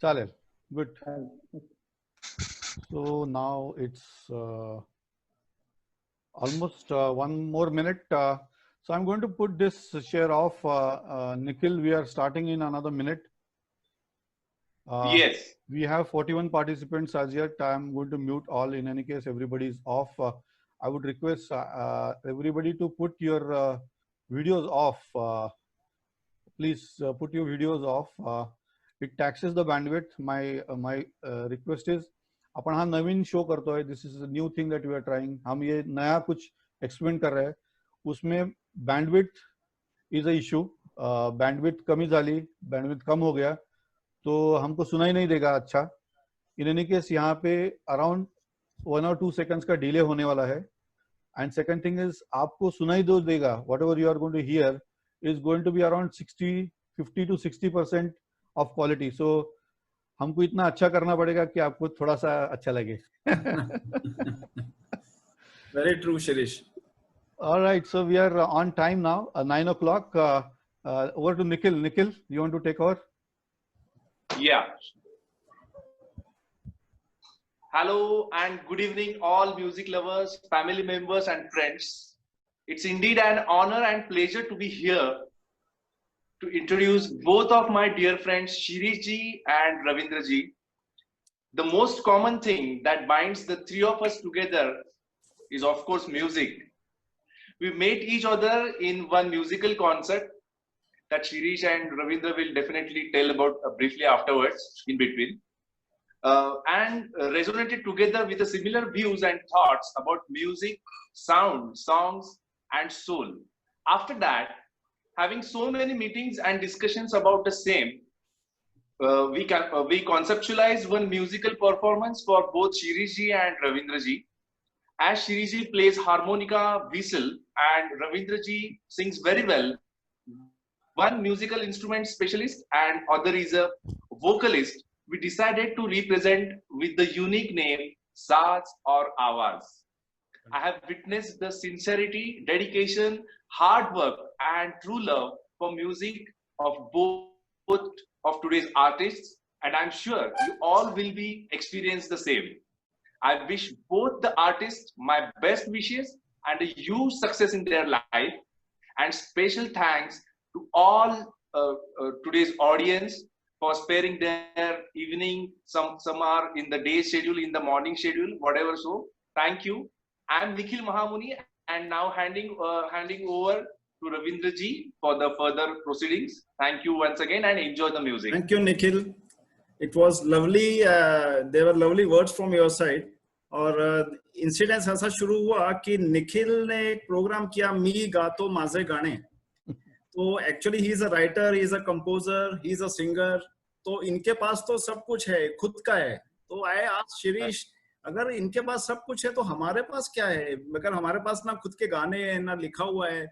चालेल. Good. So now it's almost 1 more minute. So I'm going to put this share off. Nikhil, we are starting in another minute. Yes. We have 41 participants as yet. I'm going to mute all. In any case, everybody is off. I would request everybody to put your videos off. Please put your videos off. It taxes the bandwidth. My request is, अपन हाँ नवीन show करते हैं. This is a new thing that we are trying. हम ये नया कुछ experiment कर रहे हैं. उसमें bandwidth is a issue. Bandwidth कमी झाली, bandwidth कम हो गया तो हमको सुनाई नहीं देगा अच्छा. इन एनी केस यहाँ पे अराउंड 1 or 2 seconds का डिले होने वाला है. एंड सेकंड थिंग इज आपको सुनाई दो देगा. Whatever you are going to hear is going to be around 50 to 60% of quality. So हमको इतना अच्छा करना पड़ेगा कि आपको थोड़ा सा अच्छा लगे. Very true, Shirish. All right, so we are on time now, 9 o'clock. Over to Nikhil. Nikhil, you want to take over? Yeah. Hello and good evening, all music lovers, family members and friends. It's indeed an honor and pleasure to be here to introduce both of my dear friends, Shirish ji and Ravindra ji. The most common thing that binds the three of us together is, of course, music. We met each other in one musical concert that Shirish and Ravindra will definitely tell about briefly afterwards in between. And resonated together with the similar views and thoughts about music, sound, songs, and soul. After that, having so many meetings and discussions about the same, we conceptualized one musical performance for both Shirish ji and Ravindra ji. As Shirish ji plays harmonica, whistle, and Ravindra ji sings very well, one musical instrument specialist and other is a vocalist, we decided to represent with the unique name Saaz or Awaaz. I have witnessed the sincerity, dedication, hard work, and true love for music of both of today's artists, and I'm sure you all will be experience the same. I wish both the artists my best wishes and a huge success in their life, and special thanks to all today's audience for sparing their evening. Some are in the day schedule, in the morning schedule, whatever. So thank you. I'm Nikhil Mahamuni, and now handing over to Ravindra ji for the further proceedings. Thank you once again and enjoy the music. Thank you, Nikhil. It was lovely. There were lovely words from your side. और incidence ऐसा शुरू हुआ कि निखिल ने एक programme किया मी गातो माझे गाने. तो actually he is a writer, he is a composer, he is a singer. तो इनके पास तो सब कुछ है, खुद का है. तो आई आस्क्ड शिरीष, अगर इनके पास सब कुछ है तो हमारे पास क्या है? मगर हमारे पास ना खुद के गाने हैं ना लिखा हुआ है.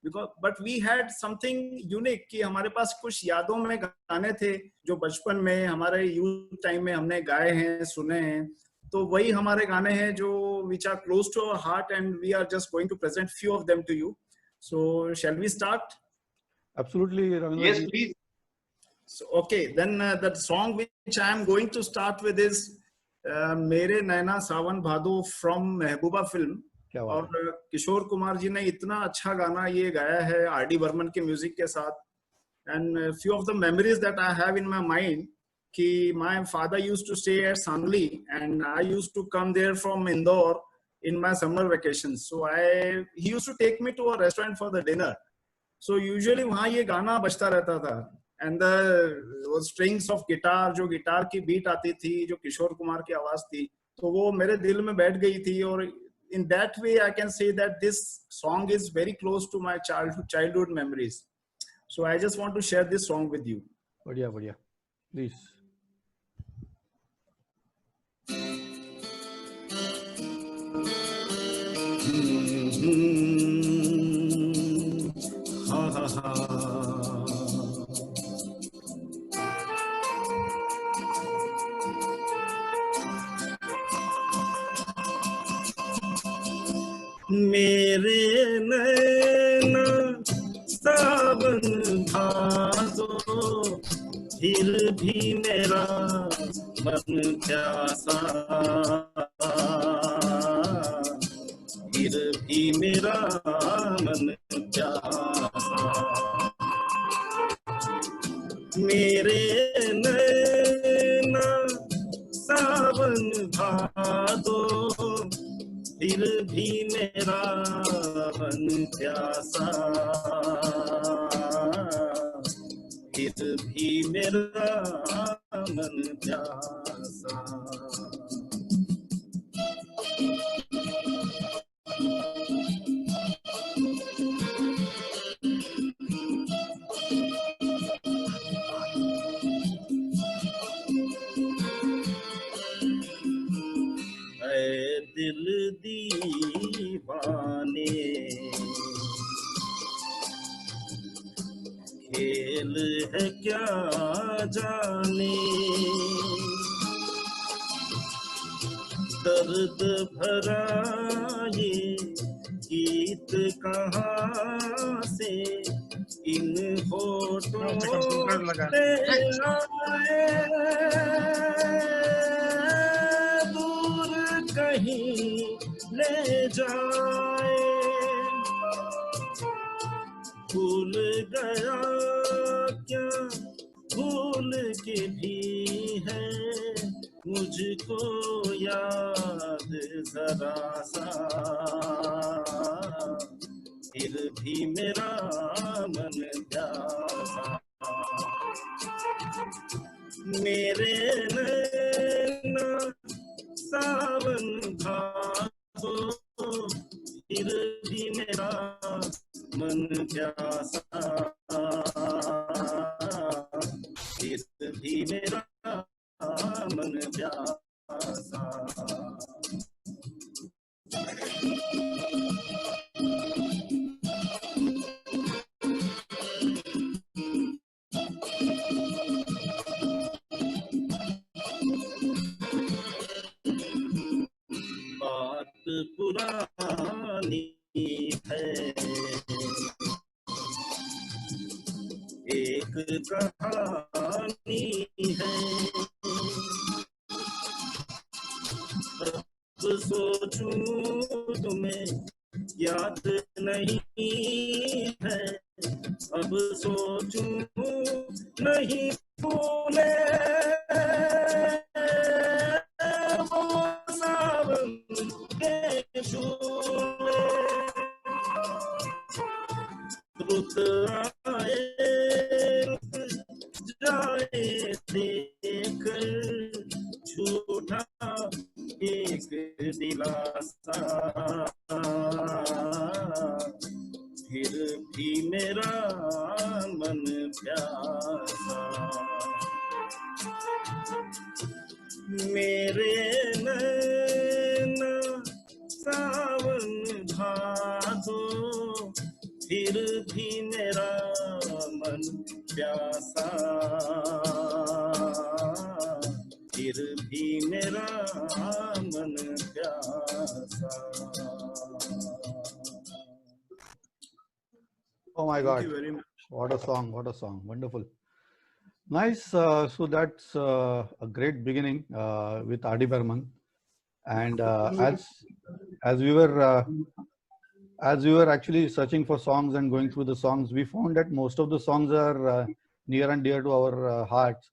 But we had something unique कि हमारे पास कुछ यादों में गाने थे जो बचपन में हमारे यूथ टाइम में हमने गाए हैं, सुने हैं. तो वही हमारे गाने हैं जो which are close to our heart and we are just going to present few of them to you. So shall we start? Absolutely, Ravindra. Yes, please. So, okay, then the song which I am going to start with is मेरे नैना सावन भादो from Mehbooba film. और किशोर कुमार जी ने इतना अच्छा गाना ये गाया है RD. Burman के म्यूजिक के साथ. And few of the memories that I have in my mind कि my father used to stay at Sangli and I used to come there from Indore in my summer vacations. So he used to take me to a restaurant for the dinner. So usually वहाँ ये गाना बजता रहता था. And the strings of guitar, जो guitar की beat आती थी, जो किशोर कुमार की आवाज थी, तो वो मेरे दिल में बैठ गई थी. और in that way I can say that this song is very close to my childhood memories. So I just want to share this song with you. बढ़िया बढ़िया, please. Ha ha ha. मेरे नैना सावन भादो फिर भी मेरा मन प्यासा, फिर भी मेरा मन प्यासा। मेरे नैना सावन भादो, फिर भी मेरा मन प्यासा, फिर भी मेरा मन प्यासा। दिल दीवाने, खेल है क्या जाने, दर्द भरा ये गीत कहाँ से इन होठों पे आए, दूर कहीं ले जाए। भूल गया क्या भूल के भी है मुझको याद जरा सा, फिर भी मेरा मन प्यासा। मेरे नैना सावन भादो, फिर भी मेरा मन प्यासा, फिर भी मेरा मन प्यासा। बात पुरानी है, एक कहानी है, अब सोचूं तुम्हें याद नहीं है, अब सोचूं नहीं भूले वो सावन के शोले। रुत आए रुत जाए देख झूठा एक दिलासा, फिर भी मेरा मन प्यासा। मेरे नैना सावन भादो, फिर भी मेरा मन प्यासा, फिर भी मेरा मन प्यासा। Oh my God! Thank you very much. What a song! What a song! Wonderful. Nice. So that's a great beginning with R.D. Burman, and as we were actually searching for songs and going through the songs, we found that most of the songs are near and dear to our hearts,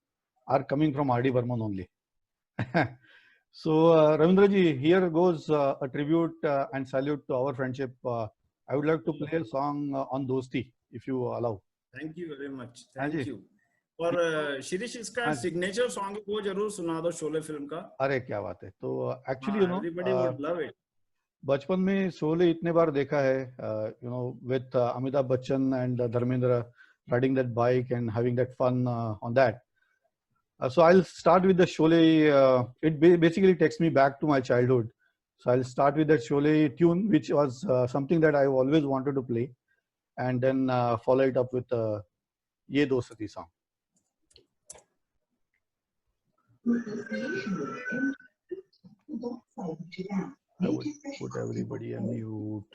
are coming from R.D. Burman only. So Ravindraji, here goes a tribute and salute to our friendship. I would like to play a song on Dosti, if you allow. Thank you very much. Thank you. और शिरीष इसका signature song वो जरूर सुना दो Sholay film का। अरे क्या बात है। तो actually you know everybody would love it. बचपन में शोले इतने बार देखा है, you know with Amitabh Bachchan and Dharmendra riding that bike and having that fun on that. So I'll start with the Sholay. It basically takes me back to my childhood. So I'll start with that Sholay tune, which was something that I've always wanted to play, and then follow it up with Ye Dostati song. I would put everybody on mute.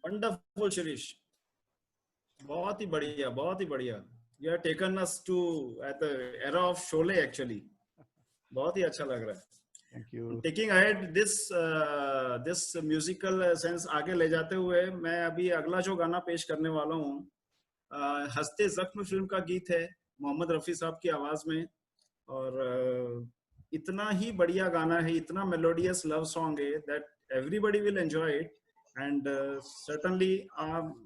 Wonderful Shirish, बहुत ही बढ़िया, बहुत ही बढ़िया। You have taken us to at the era of Sholay actually. बहुत ही अच्छा लग रहा है। Thank you. Taking ahead this musical sense आगे ले जाते हुए, मैं अभी अगला जो गाना पेश करने वाला हूँ, हंसते जख्म फिल्म का गीत है, मोहम्मद रफी साहब की आवाज में। और इतना ही बढ़िया गाना है, इतना मेलोडियस लव सॉन्ग है that everybody will enjoy it. And certainly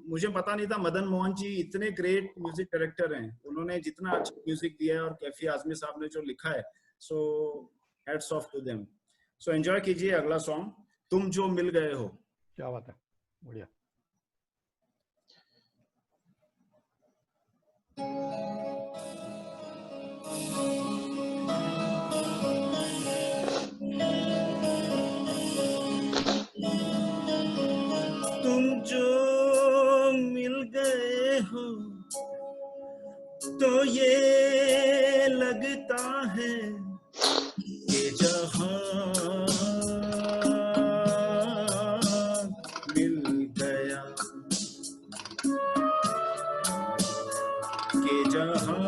मुझे पता नहीं था मदन मोहन जी इतने ग्रेट म्यूजिक डायरेक्टर हैं। उन्होंने जितना अच्छा म्यूजिक दिया है और कैफी आजमी साहब ने जो लिखा है, so hats off to them. So enjoy कीजिए अगला सॉन्ग, तुम जो मिल गए हो। क्या बात है, बढ़िया। तुम जो मिल गए हो तो ये लगता है कि जहां मिल गया, कि जहां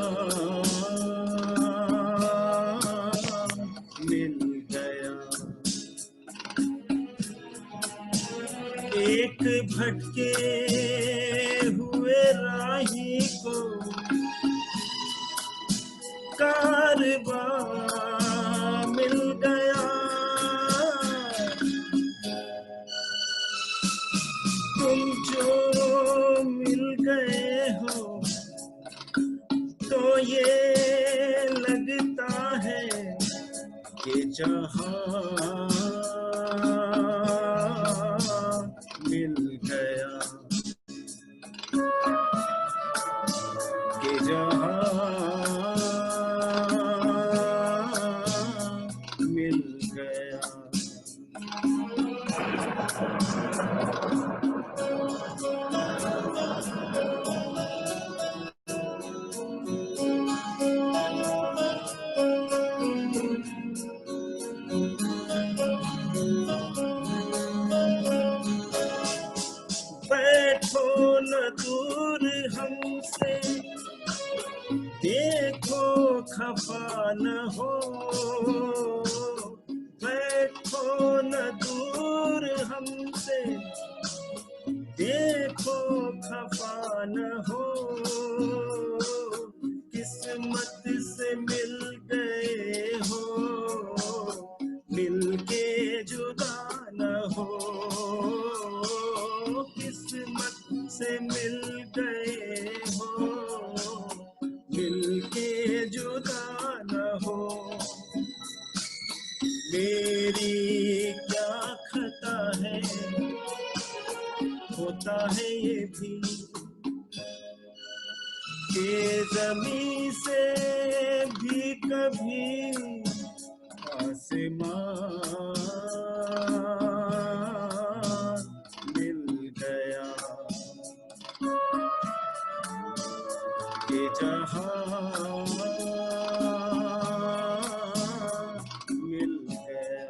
मिल गया। एक भटके हुए राही को कारवां मिल गया। तुम जो मिल गए हो तो ये लगता है कि जहां मिल गया, कि जहां मिल गया। बैठो न दूर हमसे, देखो खफा न हो। बैठो न दूर हमसे, देखो खफा न हो। किस्मत से मिल गए हो, मिलके जुदा न हो। किस्मत से मिल गए हो, मिलके जुदा न हो। मेरी क्या खता है, होता है ये भी कि ज़मीं से भी कभी आसमान मिल गया, कि जहां मिल गया।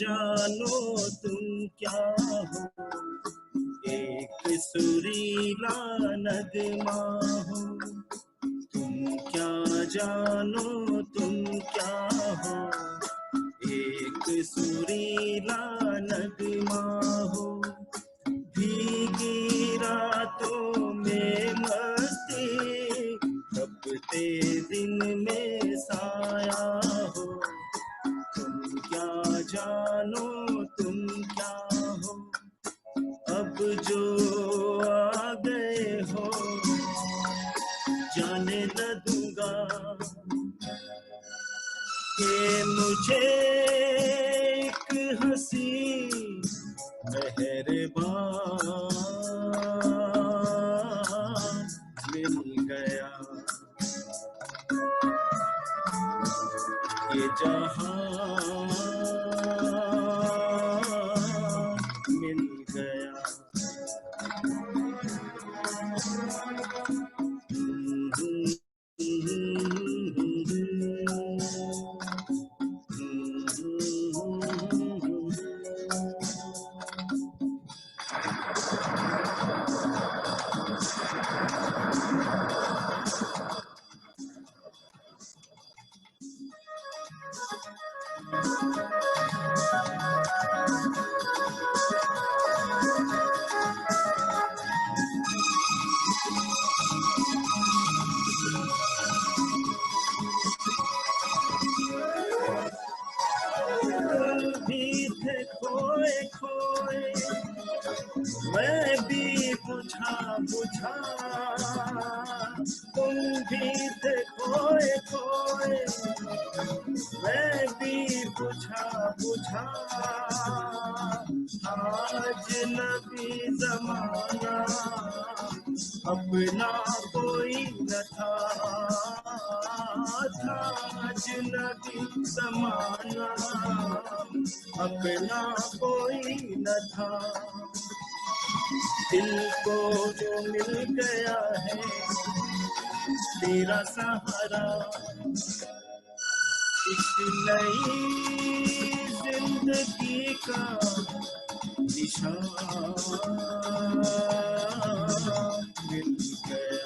जानो तुम क्या हो, एक सुरीला नगमा हो। तुम क्या जानो तुम क्या हो, एक सुरीला नगमा हो। भीगी रातों में मस्ती, तपते दिन में साया हो। तुम क्या जानो तुम क्या हो, अब जो आ गए हो जाने न दूंगा कि मुझे एक हंसी मेहरबान मिल गया। ये जहां मिल गया। खोए खोए मैं भी बुझा बुझा, तुम भी थे खोए खोए मैं भी बुझा बुझा। आज नबी जमाना अपना कोई न था, आज नबी जमाना अपना कोई न था। दिल को जो मिल गया है तेरा सहारा, एक नई जिंदगी का निशान मिल गया।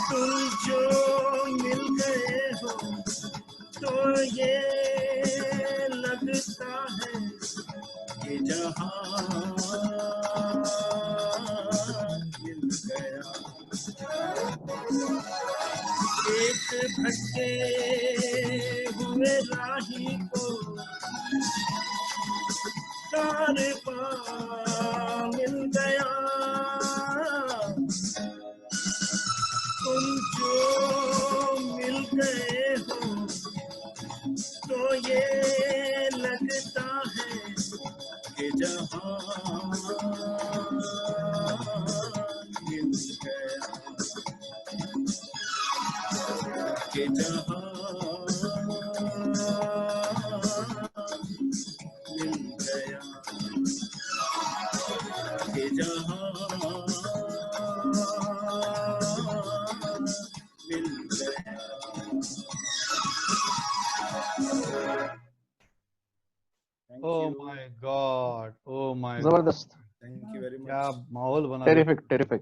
तुम जो मिल गए हो तो ये लगता है कि जहां मिल गया। एक भटके हुए राही को कारवां मिल गया। तुम जो मिल गए हो तो ये लगता है कि जहां मिल गया, कि जहां मिल गया, कि जहां मिल गया। Oh my God! Oh my God! जबरदस्त, Thank you very much. क्या माहौल बना terrific terrific.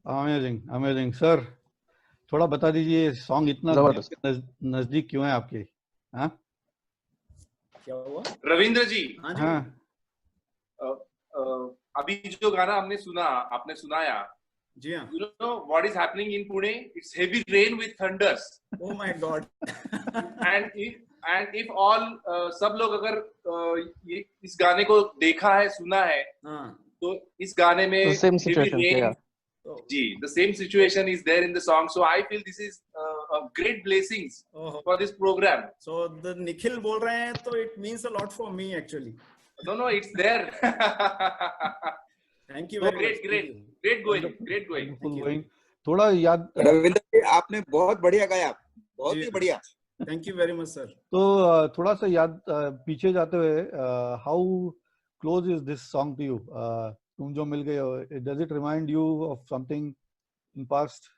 Amazing amazing sir. थोड़ा बता दीजिए सॉन्ग इतना जबरदस्त। नजदीक क्यों है आपके? हाँ क्या हुआ रविंद्र जी? हाँ अभी जो गाना हमने सुना, आपने सुनाया, जी हाँ। you know what is happening in Pune? It's heavy rain with thunders. Oh my God. and if all सब लोग अगर ये इस गाने को देखा है, सुना है, हाँ। तो इस गाने में सेम heavy सिचुएशन rain, क्या? जी, the same situation is there in the song. So I feel this is a great blessings for this program. So the Nikhil बोल रहे हैं तो it means a lot for me actually. No, it's there. Thank you So very much. great going. थोड़ा याद रविंद्र जी आपने बहुत बढ़िया गाया, बहुत ही बढ़िया। Thank you very much, sir. तो थोड़ा सा याद पीछे जाते हुए, how close is this song to you? तुम जो मिल गए हो, does it remind you of something in past?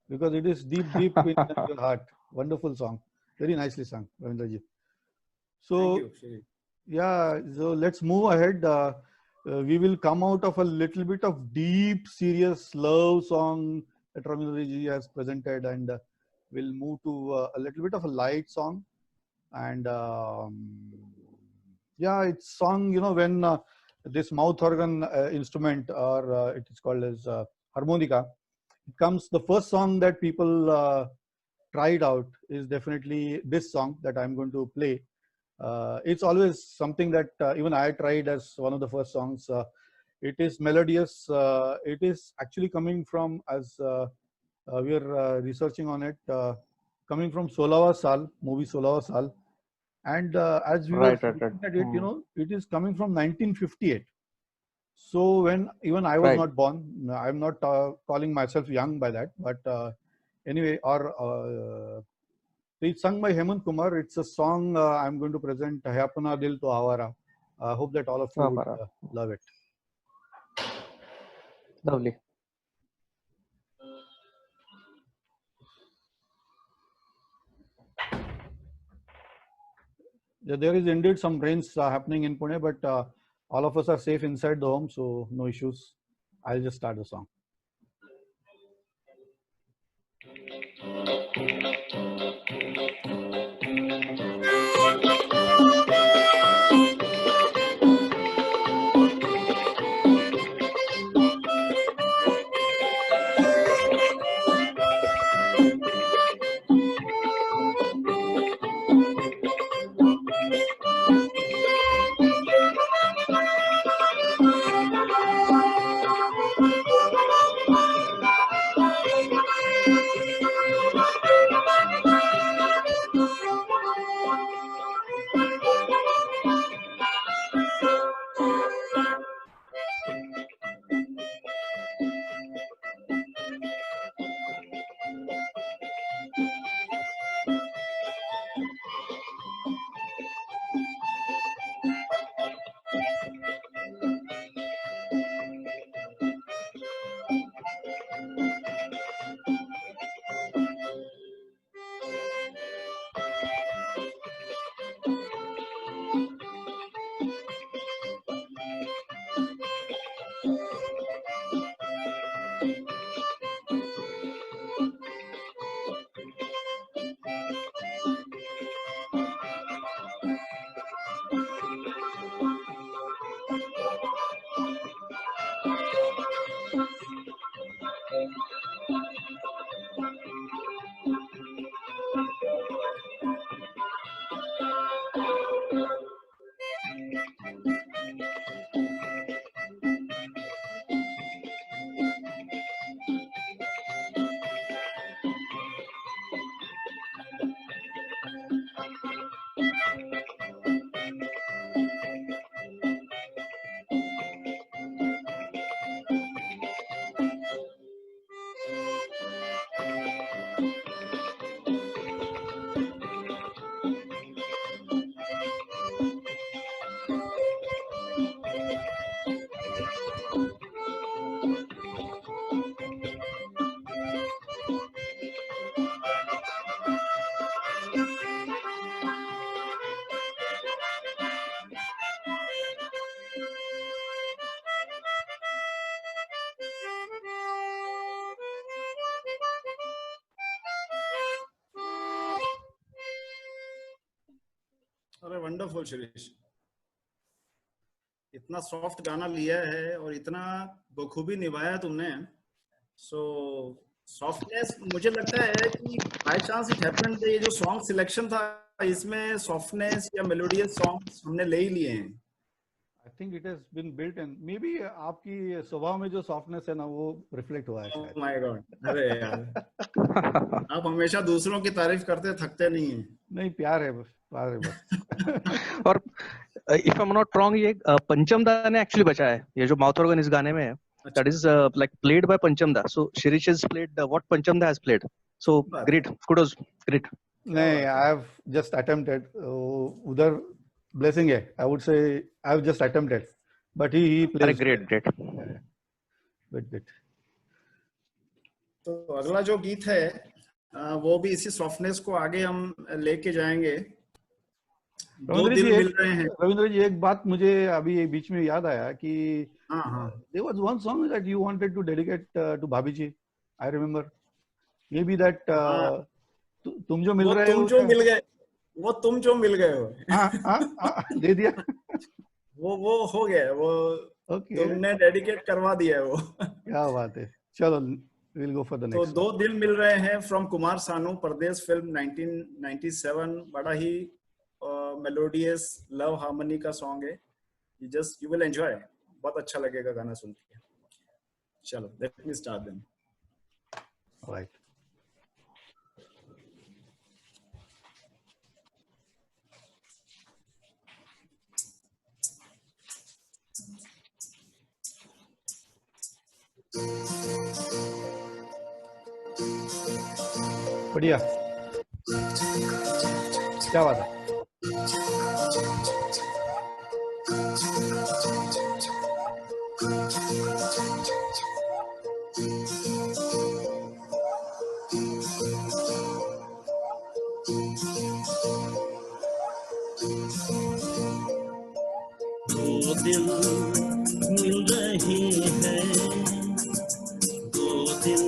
Because it is deep in your heart. Wonderful song, very nicely sung, Ravindra ji. So Thank you, Shri. yeah, so let's move ahead. We will come out of a little bit of deep, serious love song that Ravindra ji has presented, and we'll move to a little bit of a light song. And yeah, it's sung, you know, when this mouth organ instrument, or it is called as harmonica, it comes. The first song that people tried out is definitely this song that I'm going to play. It's always something that even I tried as one of the first songs. It is melodious. It is actually coming from, as we are researching on it, coming from Solawa Saal, movie Solawa Saal. And as we were looking at it, you know, it is coming from 1958. So when even I was not born, I'm not calling myself young by that, but anyway, it's sung by Hemant Kumar. It's a song I'm going to present, Hai Apna Dil To Awara. I hope that all of you would love it. Lovely. Yeah, there is indeed some rains happening in Pune, but all of us are safe inside the home, so no issues. I'll just start the song. अरे wonderful Shirish, इतना soft गाना लिया है और इतना बखूबी निभाया तुमने. सो सॉफ्टनेस, मुझे लगता है कि बाय चांस इट हैपेंड, ये जो सॉन्ग सिलेक्शन था इसमें सॉफ्टनेस या मेलोडियस सॉन्ग्स हमने ले ही लिए हैं. I think it has been built in. Maybe आपकी स्वभाव में जो सॉफ्टनेस है ना, वो रिफ्लेक्ट हुआ है. Oh my God! अरे यार, आप हमेशा दूसरों की तारीफ करते थकते नहीं हैं. नहीं, प्यार है बस, प्यार है बस. और if I'm not wrong, ये पंचम दा ने एक्चुअली बचाया है. ये जो माउथ ऑर्गन इस गाने में है, that is like played by Pancham Da. So Shirish has played what Pancham Da has played. So great, kudos, great. नहीं, I have just attempted. उधर blessing है. I would say I have just attempted, but he अरे plays. Great great. Good. तो अगला जो गीत है वो भी इसी सॉफ्टनेस को आगे हम लेके जाएंगे. दो दिल मिल रहे हैं. रविंद्र जी, एक बात मुझे अभी बीच में याद आया कि there was one song that you wanted to dedicate to भाभी जी. I remember. Maybe that तुम जो मिल रहे हो. तुम जो मिल गए. वो तुम जो मिल गए हो. दे दिया. वो हो गया. वो तुमने डेडिकेट करवा दिया है वो. क्या बात है. चलो, we'll go for the next. तो दो दिल मिल रहे हैं फ्रॉम कुमार सानू, परदेश फिल्म 1997. बड़ा ही मेलोडियस लव हार्मनी का सॉन्ग है. You will enjoy. बहुत अच्छा लगेगा गाना सुन के. चलो, let me start then. Alright. बढ़िया. क्या बात है. दो दिल मिल रहे हैं, दो दिल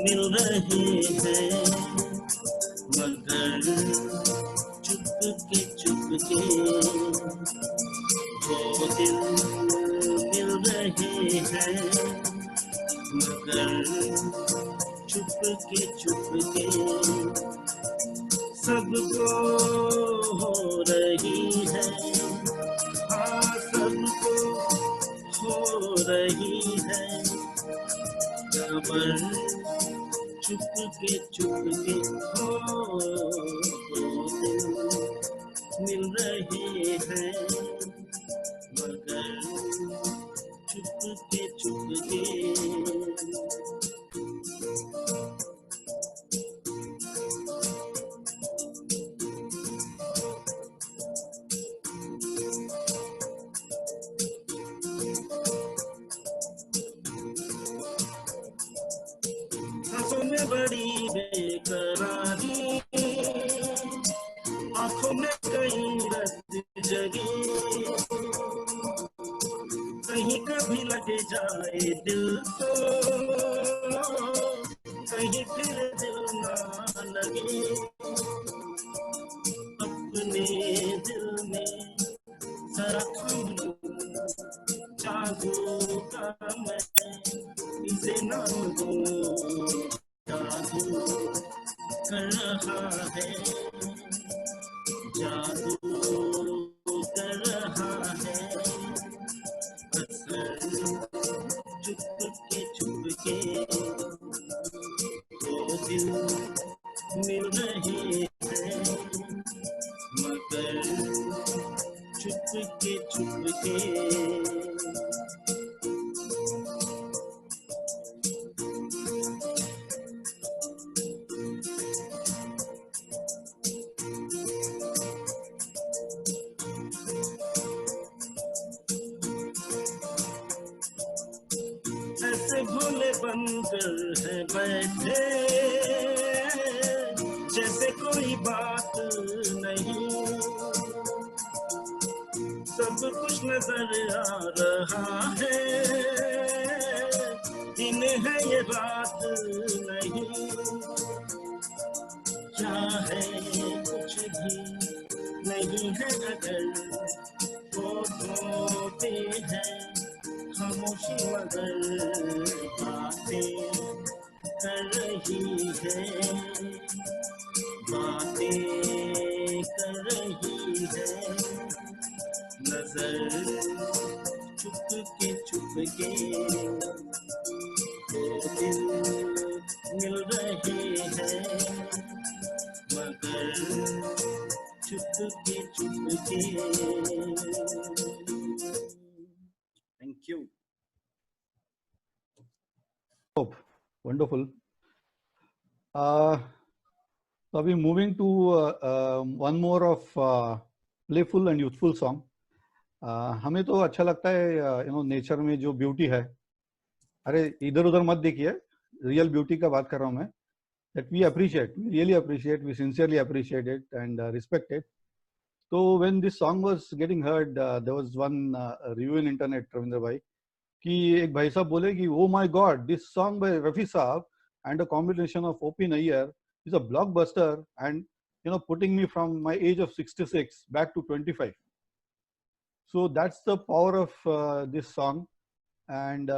मिल रहे हैं, मगर चुपके चुपके. दो दिल मिल रहे हैं, मगर चुपके चुपके. सबको हो रही है, हाँ सबको हो रही है, खबर चुपके चुपके. हो दो दिल मिल रहे हैं, मगर चुपके चुपके. बड़ी बेकरारी, आंखों में कई रत जगी, कहीं कभी लग जाए दिल तो, कहीं फिर दिल ना लगे. अपने दिल में जरा थम लूं, चाहूं का मैं इसे नाम दूं. जादू कर रहा है, जादू कर रहा है, असर चुपके चुपके. दो दिल मिल रहे हैं, मगर चुपके चुपके. भोले बंदर है बैठे, जैसे कोई बात नहीं, सब कुछ नजर आ रहा है, दिन है ये रात नहीं. क्या है कुछ भी नहीं है अगर होठों पे है खामोशी, मगर बातें कर रही है, बातें कर रही है. नजर चुपके चुपके. दो दिल मिल रहे हैं, मगर Chupke Chupke. Thank you. Wonderful. So we moving to one more of playful and youthful song. हमें तो अच्छा लगता है नेचर में जो ब्यूटी है, अरे इधर उधर मत देखिए, रियल ब्यूटी का बात कर रहा हूँ मैं, that we appreciate, we really appreciate, we sincerely appreciate it and respect it. So when this song was getting heard, there was one review in internet, Ravindra bhai, कि एक भाई साहब बोले कि oh my god, this song by Rafi साहब and a combination of O.P. Nayyar is a blockbuster and putting me from my age of 66 back to 25. So that's the power of this song, and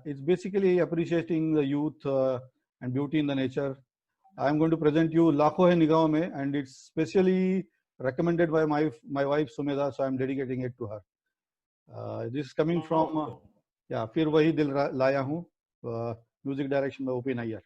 it's basically appreciating the youth and beauty in the nature. I'm going to present you Lakho Hai Nigaon Mein, and it's specially recommended by my wife Sumedha, so I'm dedicating it to her. This is coming from फिर वही दिल लाया हूँ, music direction by O.P. Nayyar.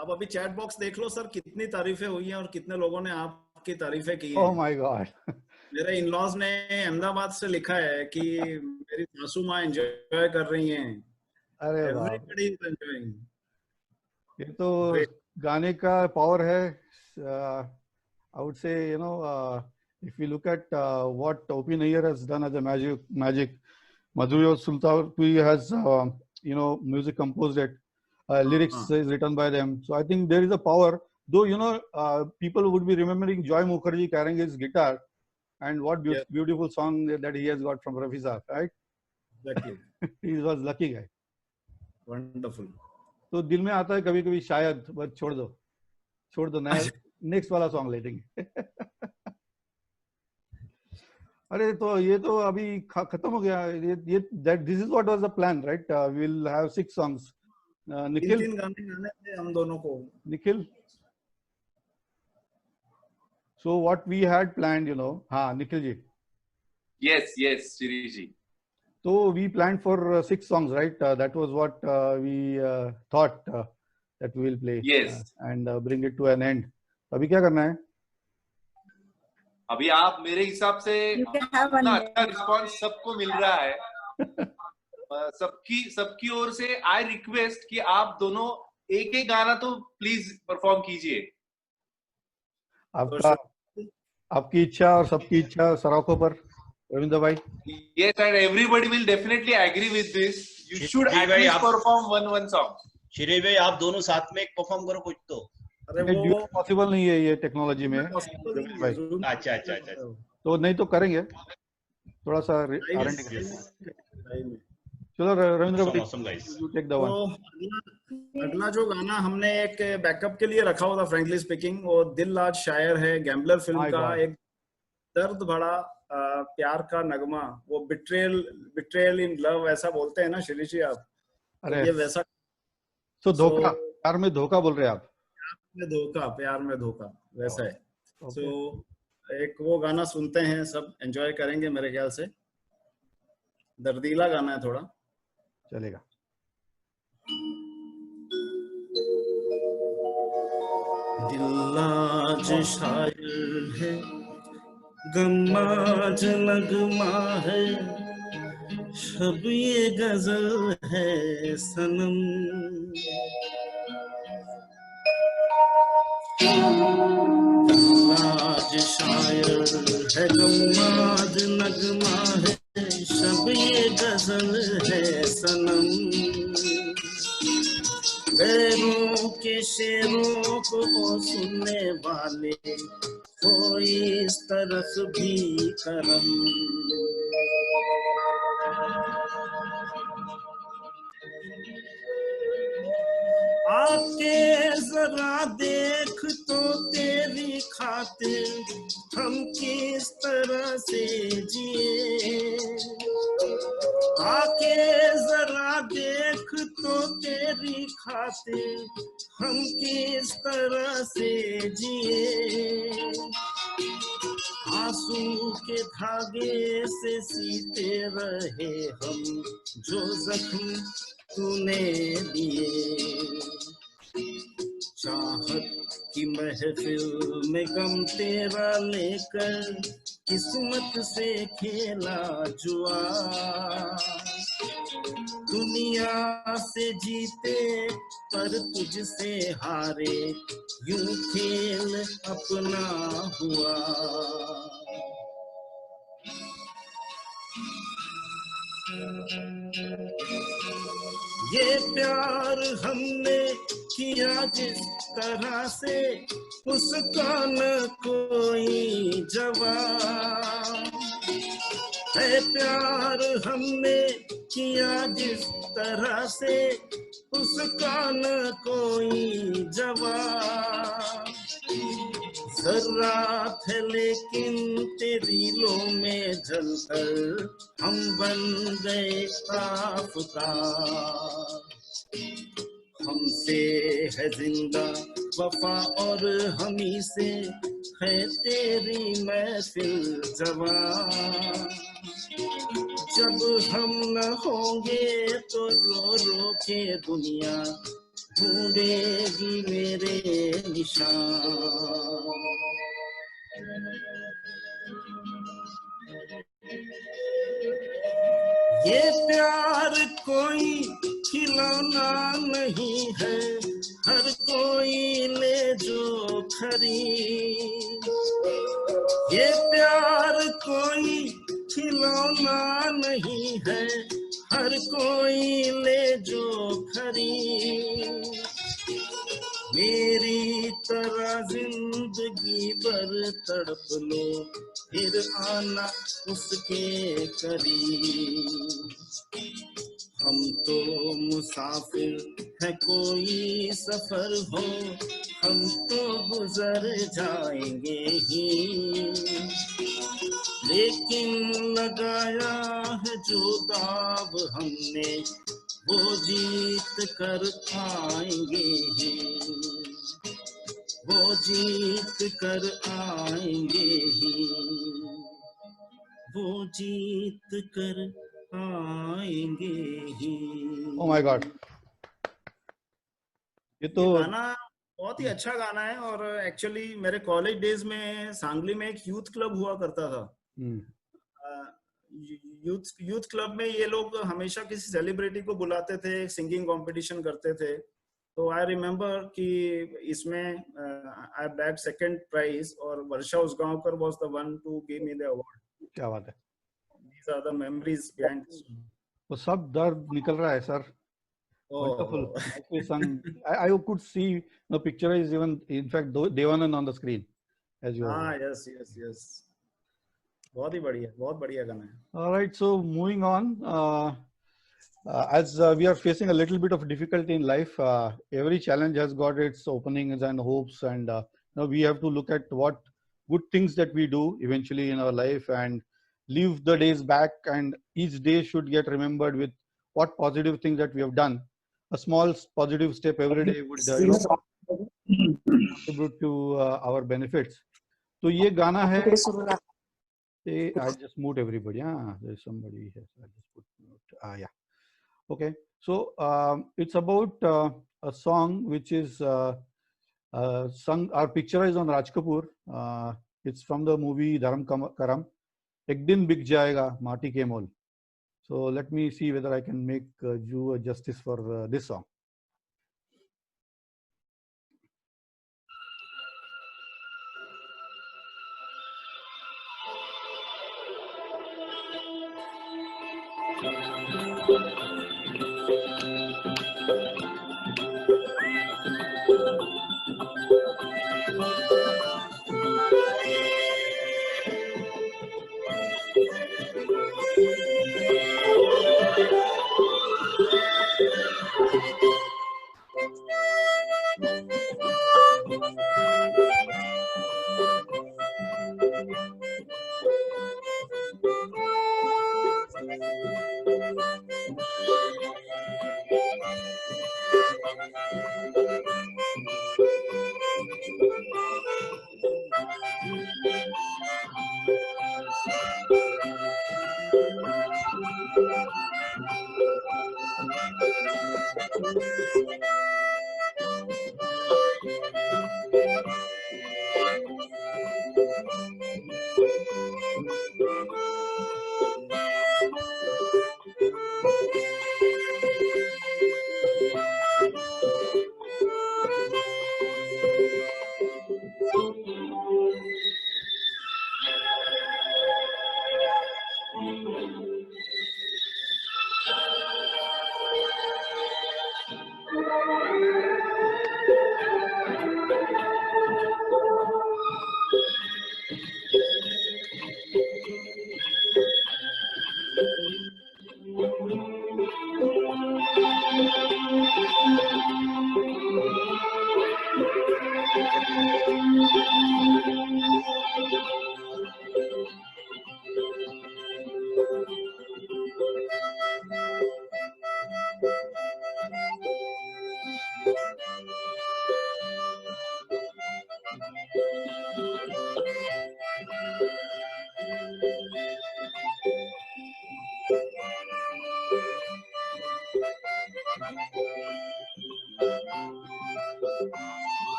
आप अभी chat box देख लो sir, कितनी तारीफें हुई हैं और कितने लोगों ने आपकी तारीफें की हैं। Oh my God. मेरे इन-लॉज ने अहमदाबाद से लिखा है कि मेरी सासू माँ एंजॉय कर रही हैं। अरे एवरीबॉडी इज एंजॉयिंग। ये तो गाने का पावर है. I would say, if we look at what O.P. Nayyar has done as a magic, Madhurya Sultanpuri has, music composed it. Lyrics is written by them. So I think there is a power. Though, people would be remembering Joy Mukherjee carrying his guitar, and what beautiful song that he has got from Rafi Saab, right? Exactly. He was lucky guy. Wonderful. तो दिल में आता है कभी कभी शायद, बस छोड़ दो, नया नेक्स्ट वाला सॉन्ग ले लेंगे। अरे तो ये तो अभी खत्म हो गया ये that this is what was the plan, right? We will have 6 songs. Nikhil, 3 गाने गाने थे हम दोनों को। Nikhil, so what we had planned, you know, हाँ Nikhil ji, Yes, yes, Shirish ji. so we planned for 6 songs, right? That was what we thought that we will play. Yes. And bring it to an end. अभी क्या करना है? अभी आप मेरे हिसाब से इतना अच्छा रिस्पॉन्स सबको मिल रहा है, सबकी ओर से आई रिक्वेस्ट कि आप दोनों एक एक गाना तो प्लीज परफॉर्म कीजिए। आपकी इच्छा और सबकी इच्छा सराखों पर, रविंद्र भाई। Yes, and everybody will definitely agree with this. You should at least perform one song. Shirish भाई आप दोनों साथ में एक परफॉर्म करो कुछ तो। अरे वो पॉसिबल नहीं है ये टेक्नोलॉजी में भाई। अच्छा तो नहीं तो करेंगे थोड़ा सा R&D। चलो रविंद्र भाई, you take the one. अगला जो गाना हमने एक बैकअप के लिए रखा हुआ था, फ्रैंकली स्पीकिंग, वो दिल आज शायर है, गैम्बलर फिल्म का एक दर्द भरा प्यार का नगमा, वो बिट्रेयल इन लव ऐसा बोलते हैं ना शिरीष जी आप? अरे ये वैसा। तो धोखा, प्यार में धोखा बोल रहे हैं आप? प्यार में धोखा वैसा है। तो एक वो गाना सुनते हैं, सब एंजॉय करेंगे मेरे ख्याल से। दर्दीला गाना है थोड़ा, चलेगा। दिल आज शायर है, गम आज नगमा है, शब ये गजल है सनम। आज शायर है, गम आज नगमा है, शब ये गजल है सनम। गैरों के शेरों को सुनने वाले हो इस तरफ भी करम। आके जरा देख तो तेरी खातिर हम किस तरह से जिए। आके जरा देख तो तेरी खातिर हम किस तरह से जिए। आंसू के धागे से सीते रहे हम जो जख्म तूने दिए। चाहत की महफिल में गम तेरा लेकर किस्मत से खेला जुआ। दुनिया से जीते पर तुझसे हारे, यूं खेल अपना हुआ। ये प्यार हमने किया जिस तरह से, उसका न कोई जवाब है। प्यार हमने किया जिस तरह से, उसका न कोई जवाब। जरा थे लेकिन तेरी लो में जलकर हम बन गए आफताब। हमसे है जिंदा वफा और हमी से है तेरी महफिल जवान। जब हम न होंगे तो रो रो के दुनिया ढूंढेगी मेरे निशान। ये प्यार कोई खिलौना नहीं है, हर कोई ले जो खरीद। ये प्यार कोई खिलौना नहीं है, हर कोई ले जो खरीद। मेरी तरह जिंदगी भर तड़प लो, फिर आना उसके करीब। हम तो मुसाफिर है, कोई सफर हो हम तो गुजर जाएंगे ही, लेकिन लगाया है जो दाव हमने वो जीत कर आएंगे ही, वो जीत कर आएंगे ही, वो जीत कर आएंगे ही। Oh my God. ये तो ये गाना बहुत ही अच्छा गाना है। और एक्चुअली मेरे कॉलेज डेज में सांगली में एक यूथ क्लब हुआ करता था। यूथ क्लब में ये लोग हमेशा किसी सेलिब्रिटी को बुलाते थे, सिंगिंग कंपटीशन करते थे। तो आई रिमेम्बर कि इसमें आई बैग सेकंड प्राइज और Varsha Usgaonkar was the one to give me the award. क्या बात है। These are the memories behind. वो सब दर्द निकल रहा है sir. Wonderful. Nicely sung. I could see the picture is even, in fact, Devanand on the screen as you. हाँ, yes. बहुत ही बढ़िया, बहुत बढ़िया गाना है। All right, so moving on. As we are facing a little bit of difficulty in life, every challenge has got its openings and hopes, and we have to look at what good things that we do eventually in our life and leave the days back, and each day should get remembered with what positive things that we have done. A small positive step every day would contribute to our benefits. तो ये गाना है, I just moved everybody. There's somebody here. I just put mute. Yeah. Okay. So it's about a song which is sung or picturized on Raj Kapoor. It's from the movie Dharam Karam. Ek din bik jayega Mati ke mol. So let me see whether I can make you a justice for this song.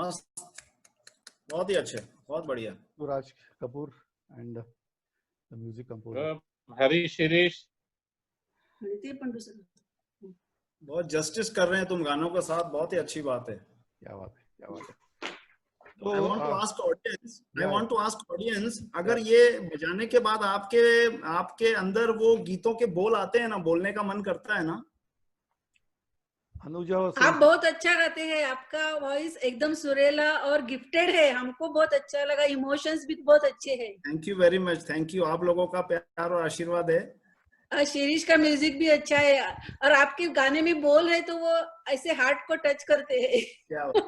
मस्त, बहुत ही अच्छे, बहुत बढ़िया। Raj Kapoor and the music composer. Hari Shirish. बहुत justice कर रहे हैं तुम गानों के साथ, बहुत ही अच्छी बात है। क्या बात है, क्या बात है। I want to ask audience, I want to ask audience, अगर ये बजाने के बाद आपके अंदर वो गीतों के बोल आते हैं ना, बोलने का मन करता है ना? अनुजा, आप बहुत अच्छा गाते हैं, आपका वॉइस एकदम सुरीला और गिफ्टेड है, हमको बहुत अच्छा लगा, इमोशंस भी बहुत अच्छे हैं। Thank you very much, thank you, आप लोगों का प्यार और आशीर्वाद है। शिरीष का म्यूजिक भी अच्छा है और आपके गाने में बोल है तो वो ऐसे हार्ट को टच करते हैं। क्या बात।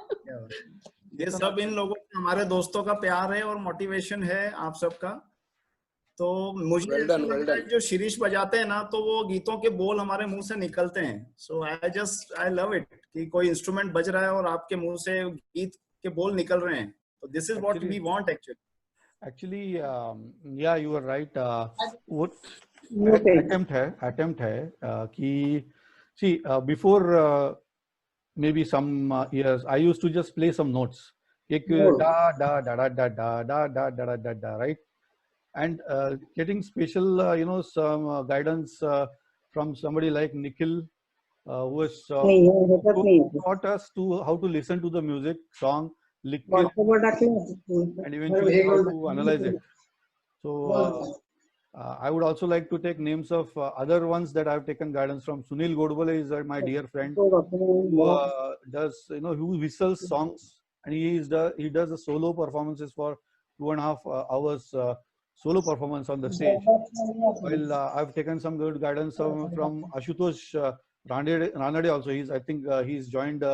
ये सब इन लोगों का, हमारे दोस्तों का प्यार है और मोटिवेशन है आप सबका। तो मुझे जो शिरीष बजाते हैं ना, तो वो गीतों के बोल हमारे मुंह से निकलते हैं। सो आई लव इट कि कोई इंस्ट्रूमेंट बज रहा है और आपके मुंह से गीत के बोल निकल रहे हैं। तो this is what we want actually या you are right. what attempt है कि see before maybe some years I used to just play some notes, एक da da da da da da da da da da da, right? And getting special some guidance from somebody like Nikhil, who has taught us to how to listen to the music song, and eventually how to analyze it. So I would also like to take names of other ones that I've taken guidance from. Sunil Godbole is my dear friend, who does who whistles songs, and he does the solo performances for 2.5 hours solo performance on the stage. Well, I've taken some good guidance from Ashutosh Ranade also. I think he's joined a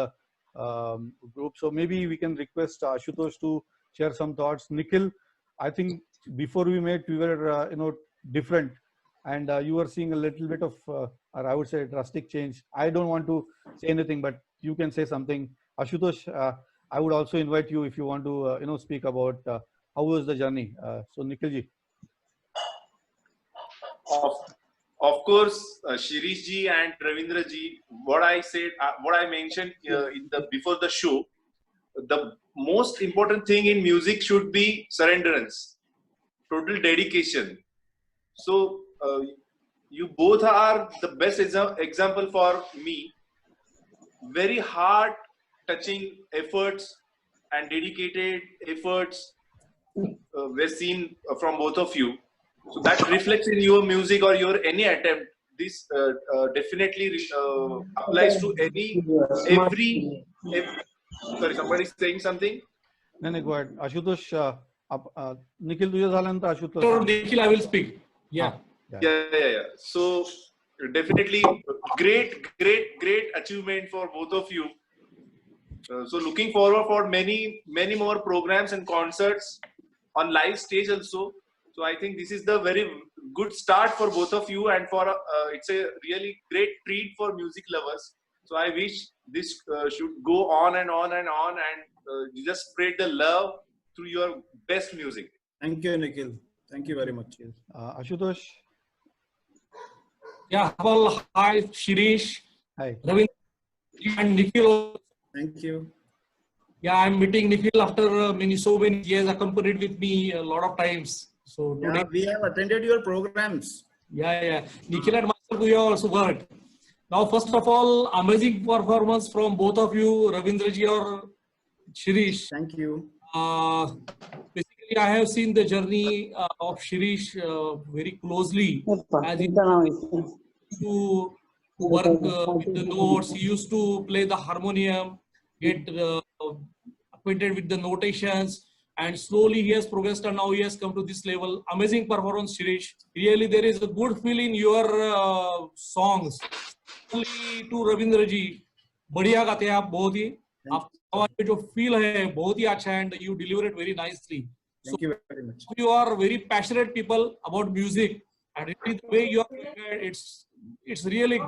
group, so maybe we can request Ashutosh to share some thoughts. Nikhil, I think before we met, we were different, and you were seeing a little bit of, or I would say, drastic change. I don't want to say anything, but you can say something. Ashutosh, I would also invite you if you want to speak about how was the journey. So Nikhil ji. Of course, Shirish ji and Ravindra ji, what I said, what I mentioned before the show, the most important thing in music should be surrenderance, total dedication. So you both are the best example for me. Very hard touching efforts and dedicated efforts were seen from both of you. So that reflects in your music or your any attempt. This definitely applies to every. Sorry, somebody is saying something. No, go ahead. Ashutosh, Nikhil, तुझे झाल्यानंतर Ashutosh. Nikhil, I will speak. Yeah. So definitely great achievement for both of you. So looking forward for many more programs and concerts on live stage also. So I think this is the very good start for both of you, and for it's a really great treat for music lovers. So I wish this should go on and on and on, and you just spread the love through your best music. Thank you, Nikhil. Thank you very much. Ashutosh. Yeah, well, hi, Shirish. Hi. Ravindra and Nikhil. Thank you. Yeah, I'm meeting Nikhil after so many years, accompanied with me a lot of times. So today, we have attended your programs. Yeah. Nikhil and myself, we have also worked. Now, first of all, amazing performance from both of you, Ravindra ji or Shirish. Thank you. Basically, I have seen the journey of Shirish very closely. As he used to work with the notes, he used to play the harmonium, get acquainted with the notations, and slowly he has progressed, and now he has come to this level. Amazing performance, Shirish. Really, there is a good feel in your songs. Only to Ravindra ji, बढ़िया गाते हैं आप बहुत ही. आपका जो feel है बहुत ही अच्छा है, and you deliver it very nicely. Thank you very much. You are very passionate people about music, and the way you are prepared, it's really